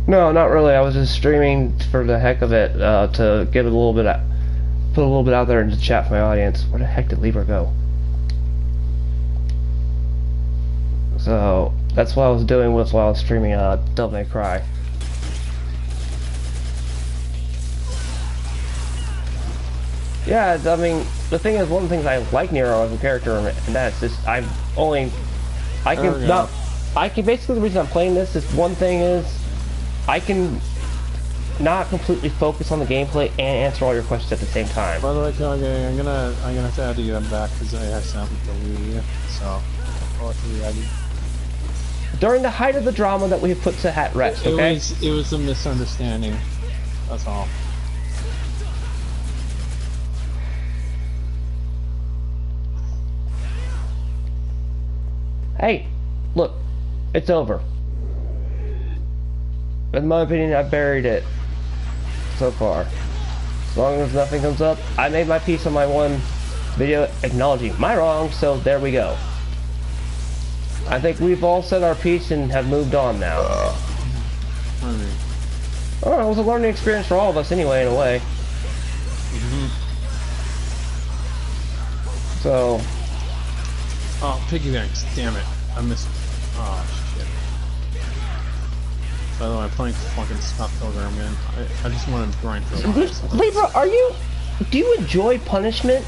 No, not really. I was just streaming for the heck of it, to get a little bit, put a little bit out there in the chat for my audience. Where the heck did Libra go? So that's what I was doing while I was streaming Devil May Cry. Yeah, I mean, the thing is, one of the things I like Nero as a character, and that's just I can basically the reason I'm playing this is one thing is. I can not completely focus on the gameplay and answer all your questions at the same time. By the way, Kage, I'm gonna have to add you back because I accidentally deleted you. So I'll have to re-add you. During the height of the drama that we have put to rest, okay? It was a misunderstanding. That's all. Hey, look, it's over. In my opinion, I buried it so far. As long as nothing comes up, I made my peace on my one video acknowledging my wrong, so there we go. I think we've all said our piece and have moved on now. Oh, it was a learning experience for all of us anyway, in a way. So... Oh, piggy banks, damn it. I missed... Oh, shit. By the way, I'm playing fucking Scott Pilgrim again. I just want to grind for a while. Libra, are you... do you enjoy punishment?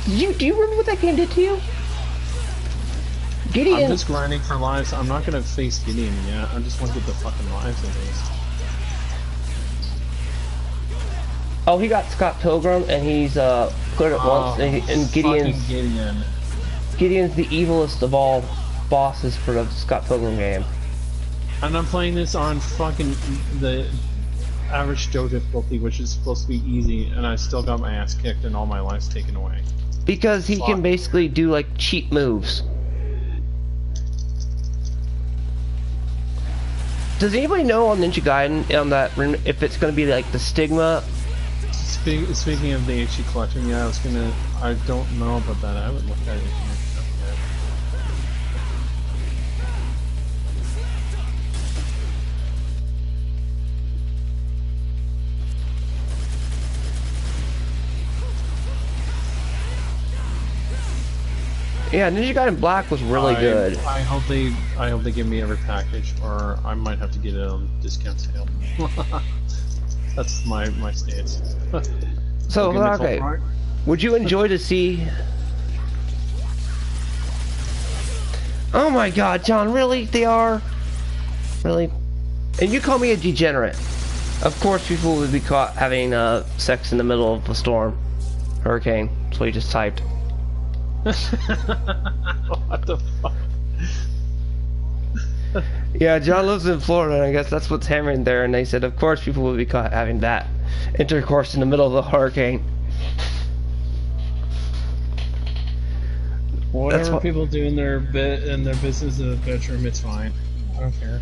Do you remember what that game did to you? Gideon. I'm just grinding for lives. I'm not gonna face Gideon yet. I just want to get the fucking lives at least. Oh, he got Scott Pilgrim, and he's cleared it once, and Gideon's the evilest of all bosses for the Scott Pilgrim game. And I'm playing this on fucking the average Joe difficulty, which is supposed to be easy, and I still got my ass kicked and all my lives taken away. Because he can basically do like cheap moves. Does anybody know on Ninja Gaiden on that if it's going to be like the stigma? Speaking of the HD collection, yeah, I don't know about that. I haven't looked at it yet. Yeah, Ninja Gaiden Black was really good. I hope they give me every package, or I might have to get it on discount sale. That's my stance. So okay, would you enjoy to see? Oh my God, John! Really? They are? Really? And you call me a degenerate? Of course, people would be caught having sex in the middle of a storm, hurricane. That's what you just typed. What the fuck? Yeah, John lives in Florida, and I guess that's what's hammering there. And they said, of course, people would be caught having that intercourse in the middle of the hurricane. Whatever people do in their business in the bedroom, it's fine. I don't care.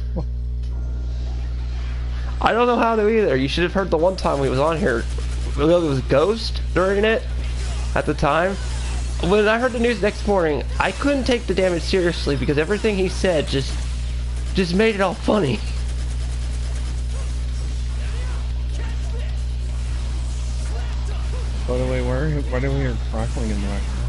I don't know how to either. You should have heard the one time we was on here. It was Ghost during it at the time. When I heard the news next morning, I couldn't take the damage seriously because everything he said just made it all funny. By the way, why do we hear crackling in the background?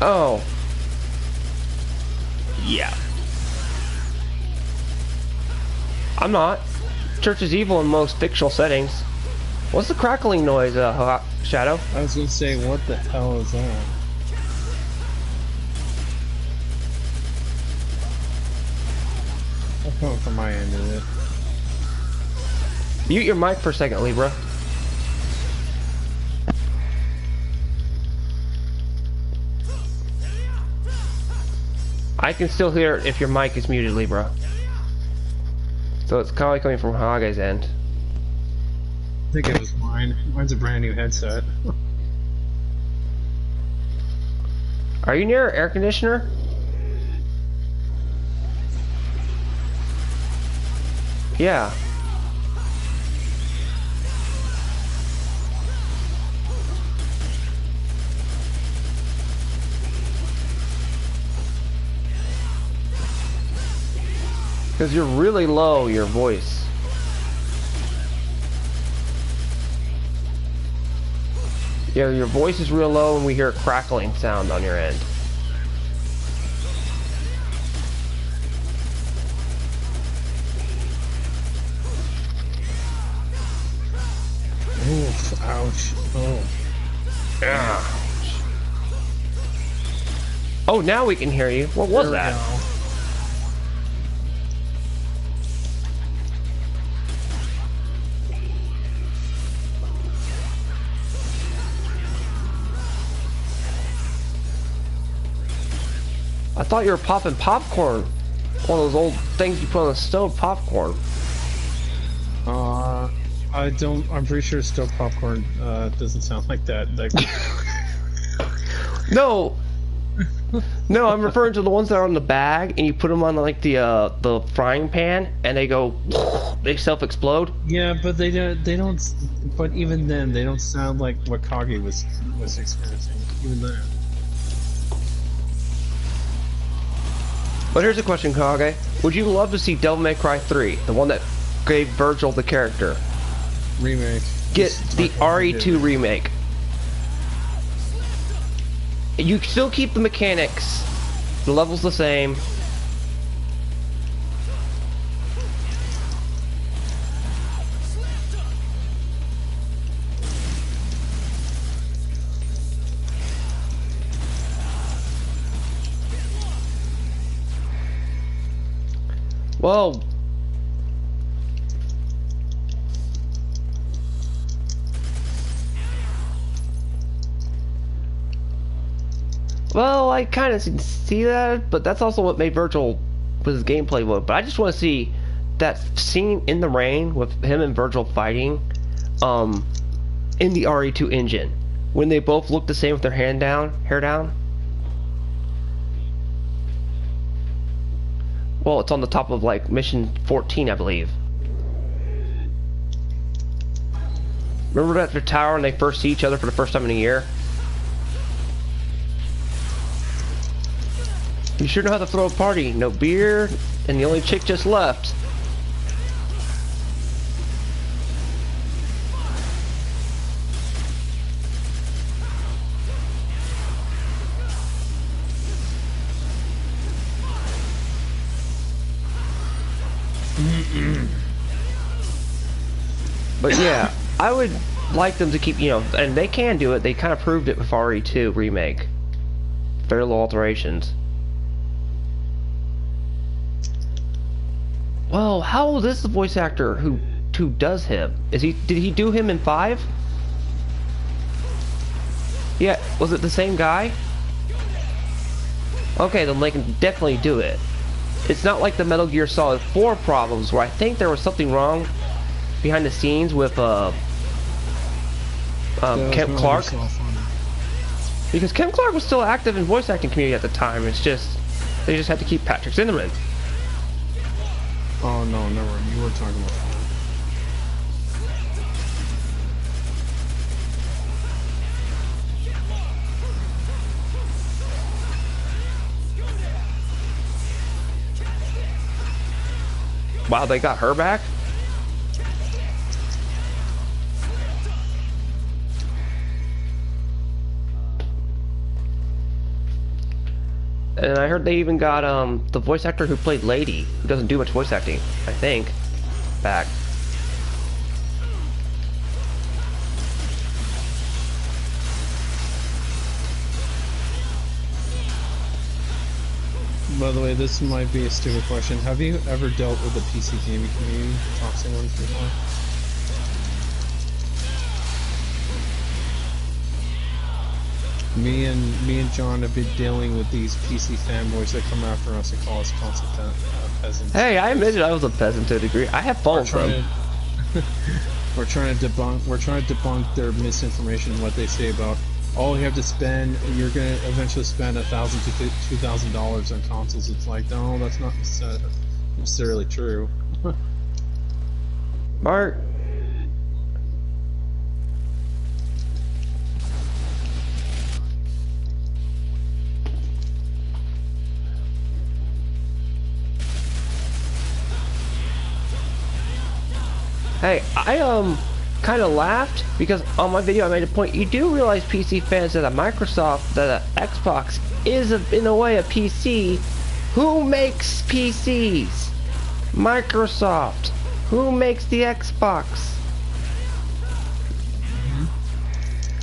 Oh. Yeah. I'm not. Church is evil in most fictional settings. What's the crackling noise, Shadow? I was gonna say, what the hell is that? I'm coming from my end of it. Mute your mic for a second, Libra. I can still hear it if your mic is muted, Libra. So it's kind of like coming from Hage's end. I think it was mine. Mine's a brand new headset. Are you near an air conditioner? Yeah. Because you're really low, your voice. Yeah, your voice is real low and we hear a crackling sound on your end. Oof, ouch. Oh. Yeah. Oh, now we can hear you. What was that? Go. I thought you were popping popcorn. One of those old things you put on the stove, popcorn. I'm pretty sure stove popcorn doesn't sound like that. Like... No! No, I'm referring to the ones that are on the bag and you put them on like the frying pan and they go, they self-explode. Yeah, but they don't, but even then, they don't sound like what Kage was experiencing, even then. But here's a question, Kage. Would you love to see Devil May Cry 3, the one that gave Virgil the character? remake. Get Just the talk about RE2 it. remake. You still keep the mechanics. The level's the same. Well, I kind of see that, but that's also what made Virgil with his gameplay look. But I just want to see that scene in the rain with him and Virgil fighting, in the RE2 engine when they both look the same with their hair down. Well, it's on the top of like mission 14, I believe. Remember at the tower when they first see each other for the first time in a year? You sure know how to throw a party. No beer, and the only chick just left. But yeah, I would like them to keep, and they can do it. They kind of proved it with RE2 remake. Very little alterations. Well, how old is the voice actor who does him? Did he do him in 5? Yeah, was it the same guy? Okay, then they can definitely do it. It's not like the Metal Gear Solid 4 problems where I think there was something wrong behind the scenes with Kemp Clark. Because Kemp Clark was still active in voice acting community at the time. It's just they just had to keep Patrick Zinnerman. Oh no, never. You were talking about that. Wow, they got her back? And I heard they even got the voice actor who played Lady, who doesn't do much voice acting, I think, back. By the way, this might be a stupid question. Have you ever dealt with the PC gaming community, toxic ones before? Me and John have been dealing with these PC fanboys that come after us and call us constant peasants. Hey, I admitted I was a peasant to a degree. I have fun with them. We're trying to debunk their misinformation and what they say about, oh, you have to spend, you're gonna eventually spend $1,000 to $2,000 on consoles. It's like, no, that's not necessarily true. Mark. Hey, I kind of laughed because on my video I made a point. You do realize PC fans that a Microsoft, that a Xbox is in a way a PC. Who makes PCs? Microsoft. Who makes the Xbox?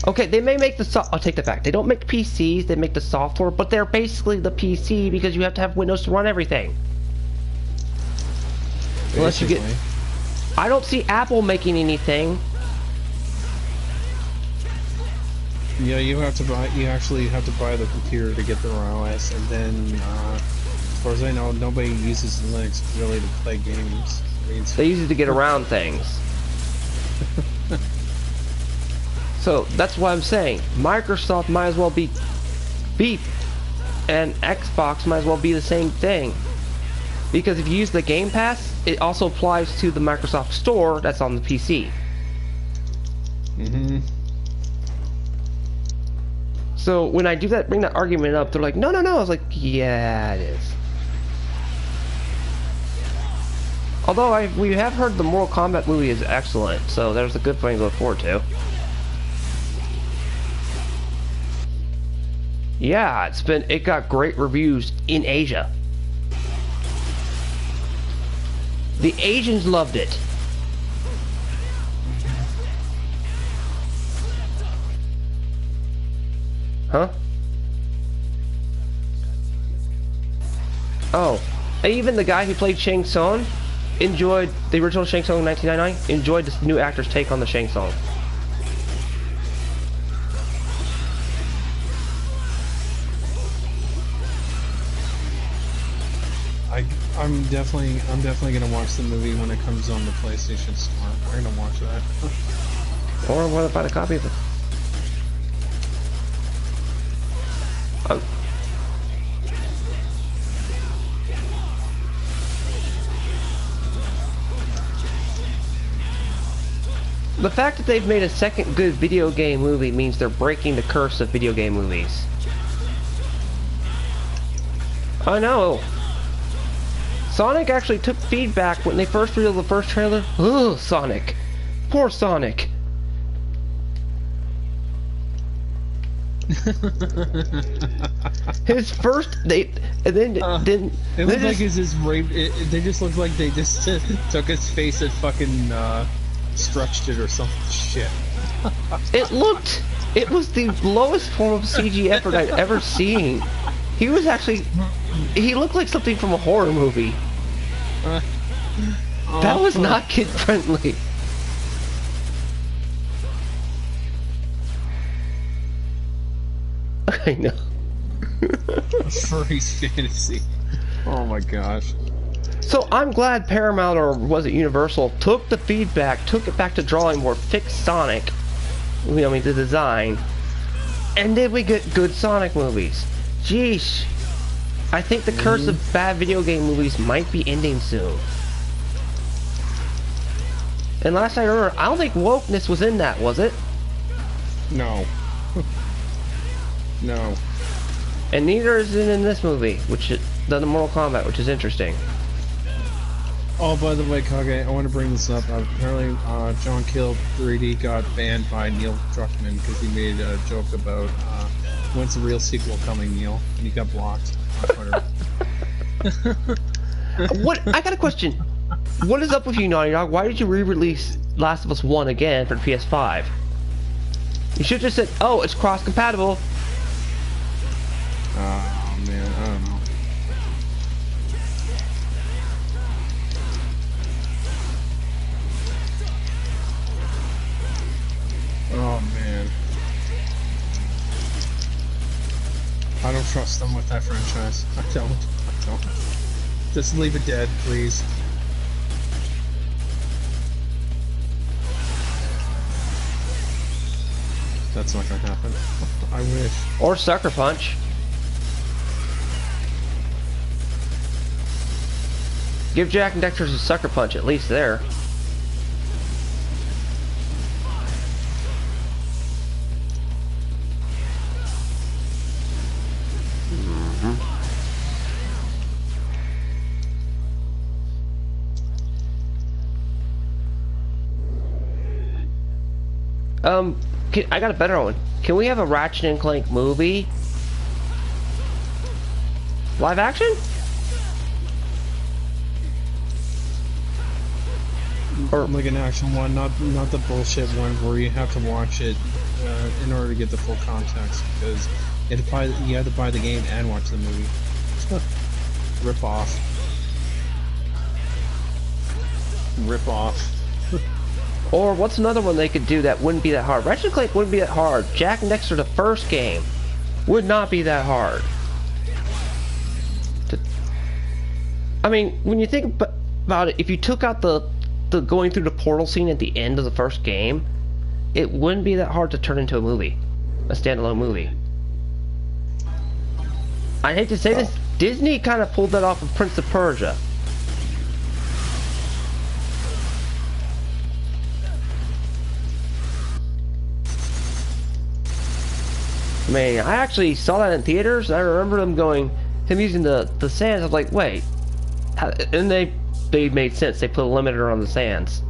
Okay, they may make the I'll take that back. They don't make PCs, they make the software, but they're basically the PC because you have to have Windows to run everything. Unless you get... I don't see Apple making anything. Yeah, you actually have to buy the computer to get their OS, and then, as far as I know, nobody uses Linux really to play games. They use it to get around things. So that's why I'm saying Microsoft might as well be beep, and Xbox might as well be the same thing. Because if you use the Game Pass, it also applies to the Microsoft Store that's on the PC. Mm-hmm. So when I bring that argument up, they're like, no. I was like, yeah, it is. Although we have heard the Mortal Kombat movie is excellent, so there's a good thing to look forward to. Yeah, it got great reviews in Asia. The Asians loved it. Huh? Oh, even the guy who played Shang Tsung enjoyed the original Shang Tsung in 1999. Enjoyed this new actor's take on the Shang Tsung. I'm definitely gonna watch the movie when it comes on the PlayStation Store. I'm gonna watch that. Or what about a copy of it? The fact that they've made a second good video game movie means they're breaking the curse of video game movies. I know. Sonic actually took feedback when they first revealed the first trailer. Ugh, Sonic. Poor Sonic. His first they and then it looked like his rape. They just looked like they just took his face and fucking stretched it or some shit. It was the lowest form of CG effort I'd ever seen. He looked like something from a horror movie. That was not kid friendly. I know. Furry's fantasy. Oh my gosh. So I'm glad Paramount, or was it Universal, took the feedback, took it back to drawing board, fixed Sonic, I mean the design, and then we get good Sonic movies. Jeez. I think the curse of bad video game movies might be ending soon. And last I remember, I don't think wokeness was in that, was it? No. No. And neither is it in this movie, which is the Mortal Kombat, which is interesting. Oh, by the way, Kage, I want to bring this up. Apparently, John Kill 3D got banned by Neil Druckmann because he made a joke about when's the real sequel coming, Neil? And he got blocked on Twitter. What? I got a question. What is up with you, Naughty Dog? Why did you re-release Last of Us 1 again for the PS5? You should have just said, oh, it's cross-compatible. Oh, man, I don't know. Oh, man. I don't trust them with that franchise. I don't. Just leave it dead, please. That's not gonna happen. I wish. Or Sucker Punch. Give Jack and Dexter's a Sucker Punch, at least there. I got a better one. Can we have a Ratchet and Clank movie? Live action? Or like an action one, not the bullshit one where you have to watch it in order to get the full context, because you have to buy the game and watch the movie. Rip off. Rip off. Or what's another one they could do that wouldn't be that hard? Ratchet and Clank wouldn't be that hard. Jack and Dexter, the first game, would not be that hard. I mean, when you think about it, if you took out the going through the portal scene at the end of the first game, it wouldn't be that hard to turn into a movie. A standalone movie. I hate to say this, Disney kind of pulled that off of Prince of Persia. I mean, I actually saw that in theaters, and I remember him using the sands. I was like, wait. And they they made sense. They put a limiter on the sands.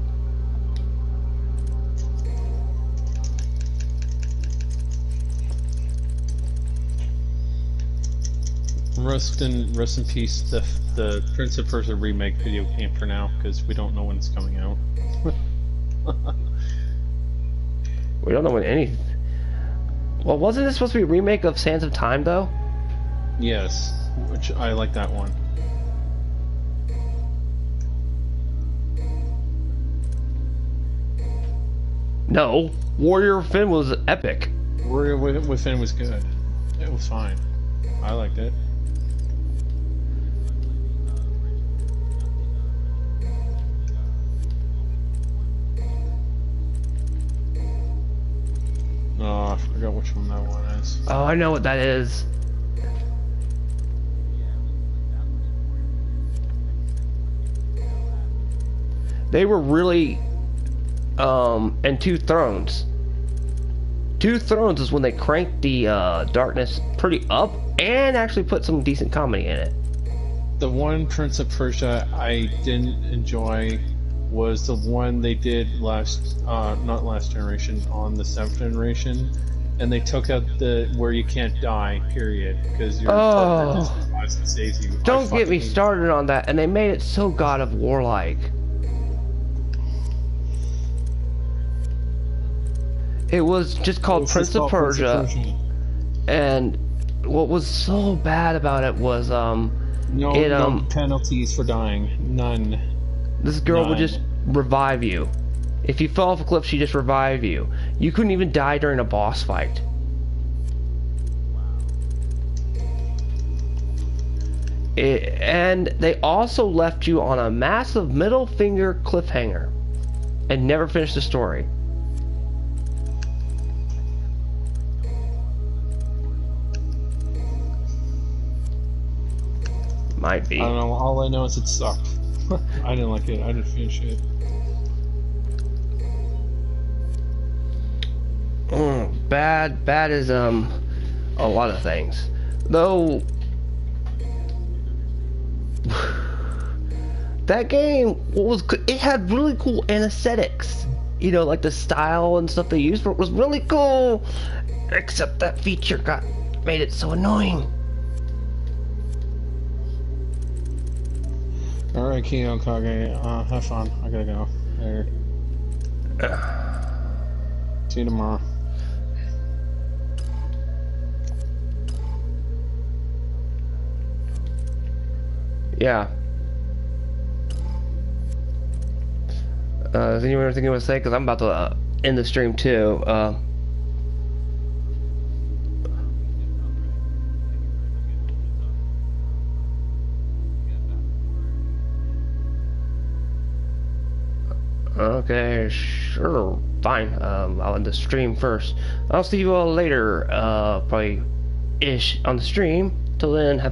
Rest in peace, the Prince of Persia remake video game for now, because we don't know when it's coming out. We don't know when any. Well, wasn't this supposed to be a remake of Sands of Time though? Yes, which I like that one. No, Warrior Finn was epic. Warrior Within was good. It was fine. I liked it. Oh, I forgot which one that one is. Oh, I know what that is. They were really, and Two Thrones. Two Thrones is when they cranked the darkness pretty up and actually put some decent comedy in it. The one Prince of Persia I didn't enjoy was the one they did not last generation, on the 7th generation, and they took out the where you can't die, period, because your partner just survives and saves you. Don't get me started on that, and they made it so God of War-like. It was just called Prince of Persia, and what was so bad about it was no penalties for dying, none. This girl would just revive you. If you fell off a cliff, she'd just revive you. You couldn't even die during a boss fight. And they also left you on a massive middle finger cliffhanger and never finished the story. Might be. I don't know, all I know is it sucked. I didn't like it. I didn't finish it. Bad is a lot of things. Though that game it had really cool anesthetics. You know, like the style and stuff they used for it was really cool. Except that feature made it so annoying. Alright, Kino Kage, have fun. I gotta go. Later. See you tomorrow. Yeah. Is anyone anything you want to say? Because I'm about to end the stream too. Okay, sure, fine. I'll end the stream first. I'll see you all later, probably ish on the stream. Till then, have